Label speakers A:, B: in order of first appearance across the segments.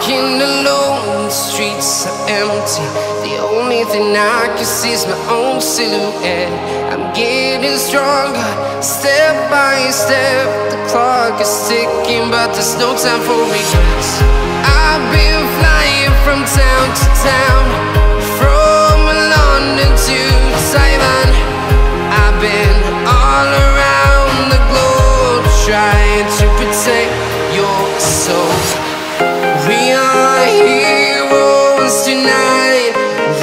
A: walking alone, the streets are empty. The only thing I can see is my own silhouette. I'm getting stronger, step by step. The clock is ticking, but there's no time for regrets. I've been flying from town to town, from London to Taiwan. I've been all around the globe, trying to protect your soul. We are heroes tonight.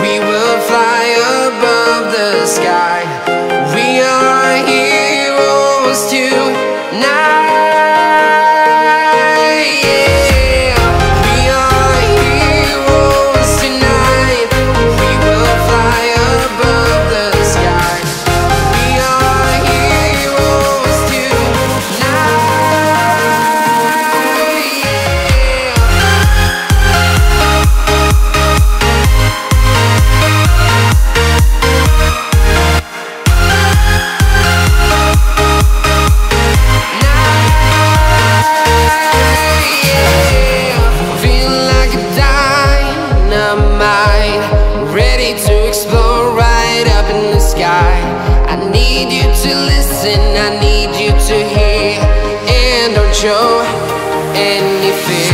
A: We will fly above the sky. We are heroes tonight. Yeah. We are heroes tonight. We will fly above the sky. We are heroes tonight. Ready to explore right up in the sky. I need you to listen, I need you to hear, and don't show any fear.